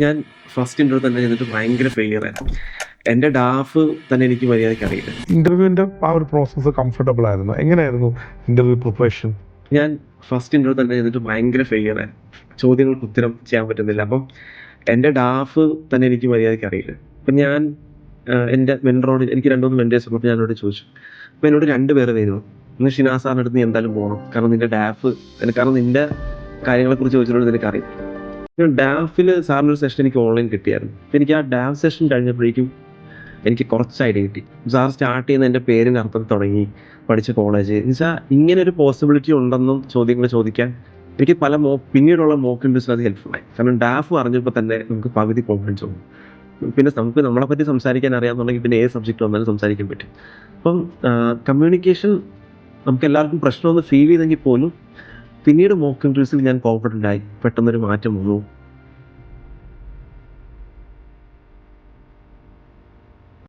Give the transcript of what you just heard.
ഞാൻ first interview തന്നെ ചെയ്തിട്ട് ഭയങ്കര ഫെയിലിയറായിരുന്നു. എൻ്റെ ഡാഫ് തന്നെ എനിക്ക് മര്യാദയ്ക്ക് അറിയില്ല. ഇന്റർവ്യൂവിന്റെ ആ ഒരു പ്രോസസ്സ് കംഫർട്ടബിൾ ആയിരുന്നു. എങ്ങനെയായിരുന്നു ഇന്റർവ്യൂ പ്രിപ്പറേഷൻ? ഞാൻ ഫസ്റ്റ് ഇൻ്റർവ്യൂ തന്നെ ചെയ്തിട്ട് ഭയങ്കര ഫെയിലിയറായിരുന്നു. ചോദ്യങ്ങൾക്ക് ഉത്തരം ചെയ്യാൻ പറ്റുന്നില്ല. അപ്പം എൻ്റെ ഡാഫ് തന്നെ എനിക്ക് മര്യാദയ്ക്ക് അറിയില്ല. അപ്പം ഞാൻ എൻ്റെ മെൻറ്ററോട് എനിക്ക് 2, 3 മെൻറ്റേഴ്സ് ഉള്ളപ്പോൾ ഞാനോട് ചോദിച്ചു. അപ്പോൾ എന്നോട് 2 പേര് വരുന്നു. ഒന്ന് ഷിനാസ് സാറിൻ്റെ അടുത്ത് നീ എന്തായാലും പോകണം. കാരണം നിൻ്റെ ഡാഫ് കാരണം നിൻ്റെ കാര്യങ്ങളെക്കുറിച്ച് ചോദിച്ചതുകൊണ്ട് നിനക്കറിയാം. ഡാഫിൽ സാറിൻ്റെ ഒരു സെഷൻ എനിക്ക് ഓൺലൈൻ കിട്ടിയായിരുന്നു. അപ്പോൾ എനിക്ക് ആ ഡാഫ് സെഷൻ കഴിഞ്ഞപ്പോഴേക്കും എനിക്ക് കുറച്ച് ഐഡിയ കിട്ടി. സാർ സ്റ്റാർട്ട് ചെയ്യുന്ന എൻ്റെ പേരിൻ്റെ അർത്ഥം തുടങ്ങി, പഠിച്ച കോളേജ് എന്നുവെച്ചാൽ ഇങ്ങനെ ഒരു പോസിബിലിറ്റി ഉണ്ടെന്നും ചോദ്യങ്ങൾ ചോദിക്കാൻ എനിക്ക് പല പിന്നീടുള്ള മോക്ക് ഇൻട്രസ്റ്റ് അത് ഹെൽപ്ഫുള്ളായി. കാരണം ഡാഫ് അറിഞ്ഞപ്പോൾ തന്നെ നമുക്ക് പകുതി കോൺഫിഡൻസ് വന്നു. പിന്നെ നമുക്ക് നമ്മളെ പറ്റി സംസാരിക്കാൻ അറിയാമെന്നുണ്ടെങ്കിൽ പിന്നെ ഏത് സബ്ജക്റ്റ് വന്നാലും സംസാരിക്കാൻ പറ്റും. അപ്പം കമ്മ്യൂണിക്കേഷൻ നമുക്ക് എല്ലാവർക്കും പ്രശ്നമൊന്ന് ഫീൽ ചെയ്തെങ്കിൽ പോലും പിന്നീട് മോക്ക് ഇൻട്രസ്റ്റിൽ ഞാൻ കോൺഫിഡൻ്റ് ആയി, പെട്ടെന്നൊരു മാറ്റം വന്നു.